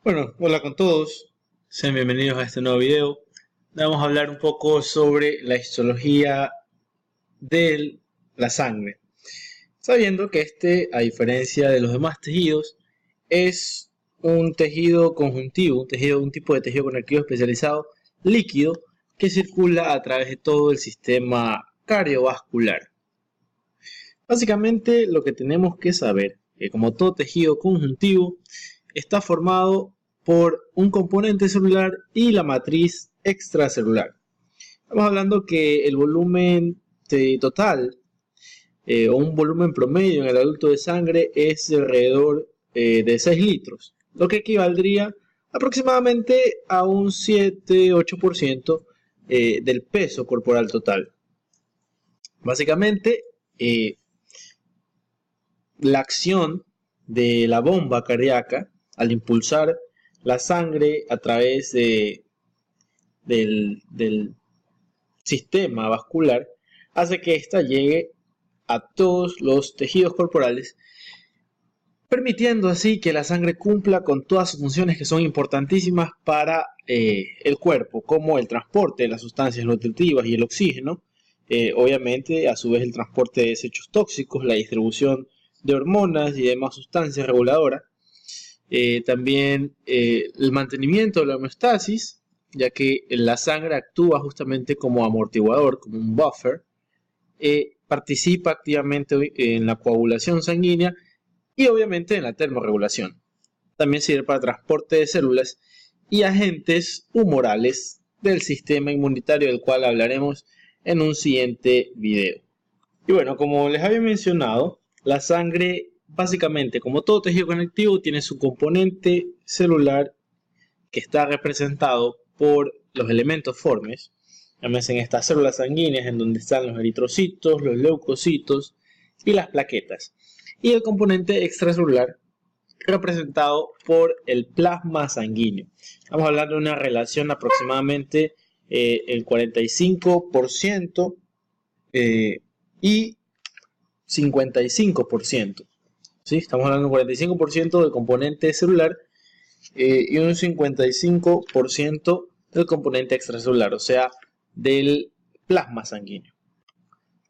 Bueno, hola con todos, sean bienvenidos a este nuevo video. Vamos a hablar un poco sobre la histología de la sangre, sabiendo que a diferencia de los demás tejidos, es un tejido conjuntivo, un tipo de tejido conectivo especializado líquido que circula a través de todo el sistema cardiovascular. Básicamente lo que tenemos que saber, que como todo tejido conjuntivo, está formado por un componente celular y la matriz extracelular. Estamos hablando que el volumen total o un volumen promedio en el adulto de sangre es de alrededor de 6 litros, lo que equivaldría aproximadamente a un 7-8% del peso corporal total. Básicamente, la acción de la bomba cardíaca al impulsar la sangre a través del sistema vascular hace que ésta llegue a todos los tejidos corporales, permitiendo así que la sangre cumpla con todas sus funciones que son importantísimas para el cuerpo, como el transporte de las sustancias nutritivas y el oxígeno, obviamente a su vez el transporte de desechos tóxicos, la distribución de hormonas y demás sustancias reguladoras, también el mantenimiento de la homeostasis, ya que la sangre actúa justamente como amortiguador, como un buffer, participa activamente en la coagulación sanguínea y obviamente en la termorregulación. También sirve para transporte de células y agentes humorales del sistema inmunitario, del cual hablaremos en un siguiente video. Y bueno, como les había mencionado, la sangre básicamente, como todo tejido conectivo, tiene su componente celular que está representado por los elementos formes, llámese estas células sanguíneas en donde están los eritrocitos, los leucocitos y las plaquetas. Y el componente extracelular representado por el plasma sanguíneo. Estamos hablando de una relación aproximadamente el 45% y 55%. ¿Sí? Estamos hablando de un 45% del componente celular y un 55% del componente extracelular, o sea, del plasma sanguíneo.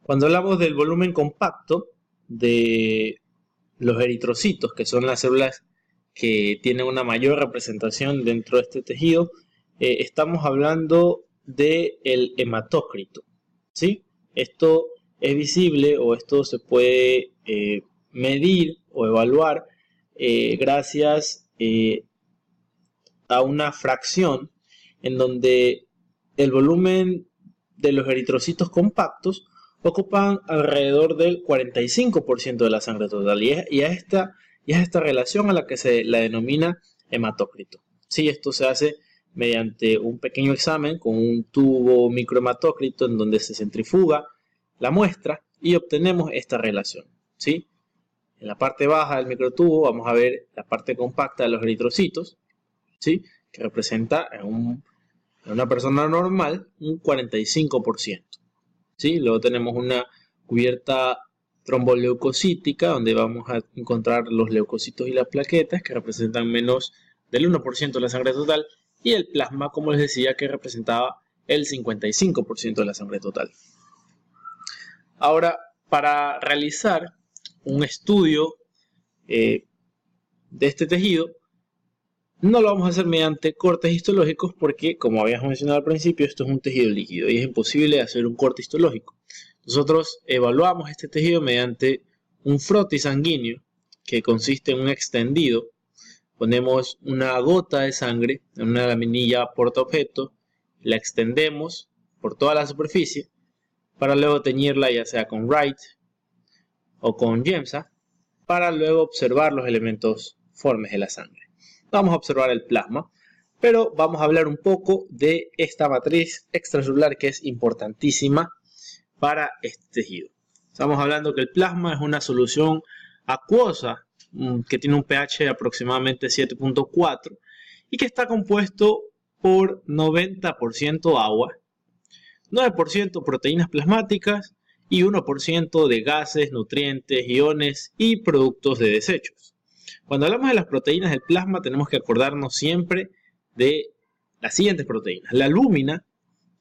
Cuando hablamos del volumen compacto de los eritrocitos, que son las células que tienen una mayor representación dentro de este tejido, estamos hablando del hematócrito, ¿sí? Esto es visible o esto se puede medir o evaluar gracias a una fracción en donde el volumen de los eritrocitos compactos ocupan alrededor del 45% de la sangre total y es esta relación a la que se la denomina hematócrito. Sí, esto se hace mediante un pequeño examen con un tubo microhematócrito en donde se centrifuga la muestra y obtenemos esta relación. ¿Sí? En la parte baja del microtubo vamos a ver la parte compacta de los eritrocitos, ¿sí? Que representa en una persona normal un 45%. ¿Sí? Luego tenemos una cubierta tromboleucocítica donde vamos a encontrar los leucocitos y las plaquetas que representan menos del 1% de la sangre total y el plasma, como les decía, que representaba el 55% de la sangre total. Ahora, para realizar un estudio de este tejido, no lo vamos a hacer mediante cortes histológicos porque, como habíamos mencionado al principio, esto es un tejido líquido y es imposible hacer un corte histológico. Nosotros evaluamos este tejido mediante un frotis sanguíneo que consiste en un extendido. Ponemos una gota de sangre en una laminilla portaobjeto, la extendemos por toda la superficie para luego teñirla ya sea con Wright o con Giemsa para luego observar los elementos formes de la sangre. Vamos a observar el plasma, pero vamos a hablar un poco de esta matriz extracelular que es importantísima para este tejido. Estamos hablando que el plasma es una solución acuosa que tiene un pH de aproximadamente 7.4 y que está compuesto por 90% agua, 9% proteínas plasmáticas y 1% de gases, nutrientes, iones y productos de desechos. Cuando hablamos de las proteínas del plasma, tenemos que acordarnos siempre de las siguientes proteínas. La albúmina,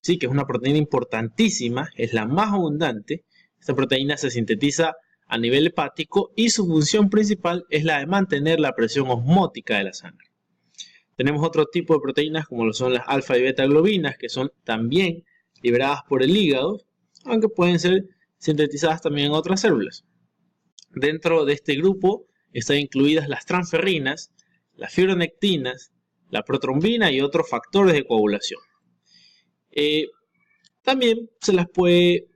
sí, que es una proteína importantísima, es la más abundante. Esta proteína se sintetiza a nivel hepático y su función principal es la de mantener la presión osmótica de la sangre. Tenemos otro tipo de proteínas como lo son las alfa y beta globinas, que son también liberadas por el hígado, aunque pueden ser sintetizadas también en otras células. Dentro de este grupo están incluidas las transferrinas, las fibronectinas, la protrombina y otros factores de coagulación. También se las puede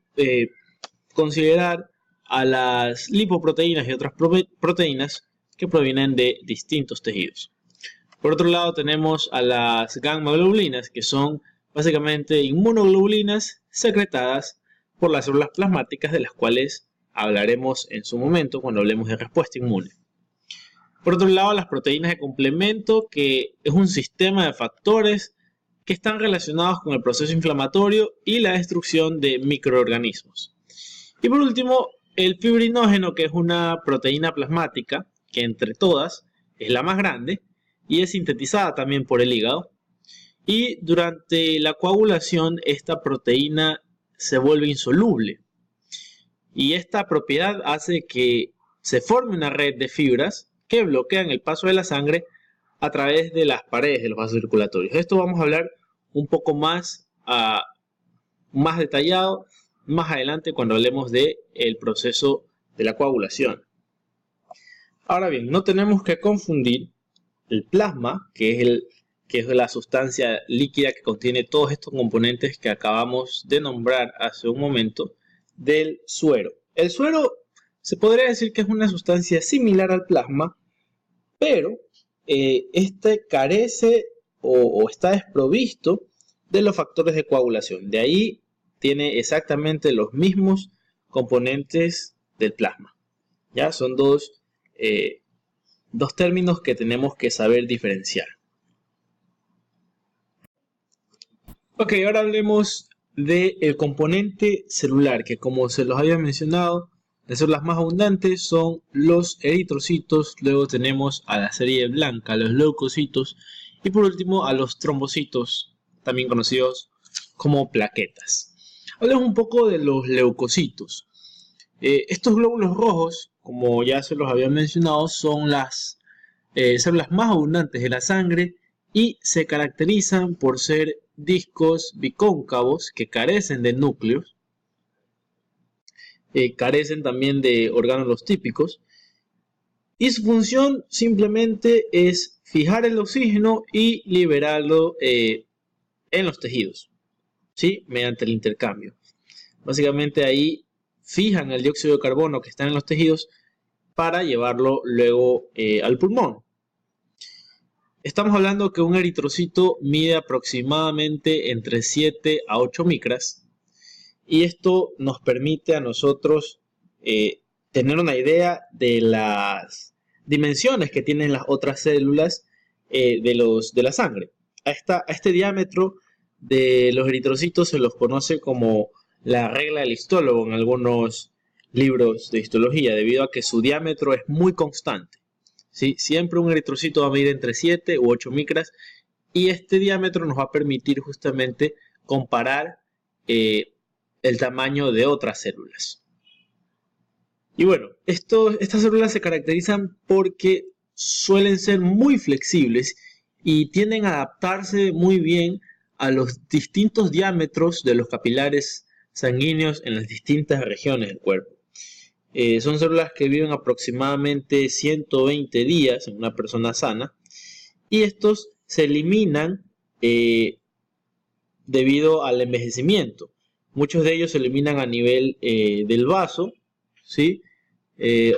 considerar a las lipoproteínas y otras proteínas que provienen de distintos tejidos. Por otro lado tenemos a las gamma globulinas, que son básicamente inmunoglobulinas secretadas por las células plasmáticas, de las cuales hablaremos en su momento cuando hablemos de respuesta inmune. Por otro lado, las proteínas de complemento, que es un sistema de factores que están relacionados con el proceso inflamatorio y la destrucción de microorganismos. Y por último, el fibrinógeno, que es una proteína plasmática que entre todas es la más grande y es sintetizada también por el hígado. Y durante la coagulación esta proteína se vuelve insoluble. Y esta propiedad hace que se forme una red de fibras que bloquean el paso de la sangre a través de las paredes de los vasos circulatorios. De esto vamos a hablar un poco más detallado más adelante cuando hablemos del proceso de la coagulación. Ahora bien, no tenemos que confundir el plasma, que es la sustancia líquida que contiene todos estos componentes que acabamos de nombrar hace un momento, del suero. El suero se podría decir que es una sustancia similar al plasma, pero este carece o está desprovisto de los factores de coagulación. De ahí tiene exactamente los mismos componentes del plasma. ¿Ya? Son dos términos que tenemos que saber diferenciar. Ok, ahora hablemos del componente celular, que como se los había mencionado, las células más abundantes son los eritrocitos, luego tenemos a la serie blanca, los leucocitos, y por último a los trombocitos, también conocidos como plaquetas. Hablemos un poco de los leucocitos. Estos glóbulos rojos, como ya se los había mencionado, son las células más abundantes de la sangre y se caracterizan por ser discos bicóncavos que carecen de núcleos, carecen también de orgánulos típicos, y su función simplemente es fijar el oxígeno y liberarlo en los tejidos, ¿sí? Mediante el intercambio. Básicamente ahí fijan el dióxido de carbono que está en los tejidos para llevarlo luego al pulmón. Estamos hablando que un eritrocito mide aproximadamente entre 7 a 8 micras y esto nos permite a nosotros tener una idea de las dimensiones que tienen las otras células de la sangre. A este diámetro de los eritrocitos se los conoce como la regla del histólogo en algunos libros de histología, debido a que su diámetro es muy constante. ¿Sí? Siempre un eritrocito va a medir entre 7 u 8 micras y este diámetro nos va a permitir justamente comparar el tamaño de otras células. Y bueno, estas células se caracterizan porque suelen ser muy flexibles y tienden a adaptarse muy bien a los distintos diámetros de los capilares sanguíneos en las distintas regiones del cuerpo. Son células que viven aproximadamente 120 días en una persona sana y estos se eliminan debido al envejecimiento. Muchos de ellos se eliminan a nivel del vaso, ¿sí?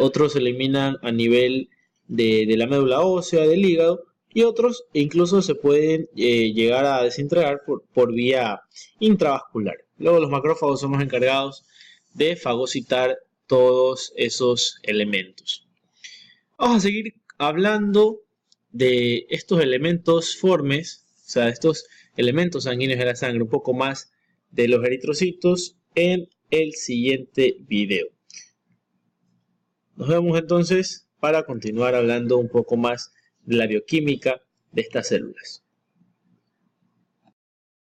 Otros se eliminan a nivel de la médula ósea, del hígado, y otros incluso se pueden llegar a desintegrar por vía intravascular. Luego los macrófagos son los encargados de fagocitar todos esos elementos. Vamos a seguir hablando de estos elementos formes, o sea, estos elementos sanguíneos de la sangre, un poco más de los eritrocitos en el siguiente video. Nos vemos entonces para continuar hablando un poco más de la bioquímica de estas células.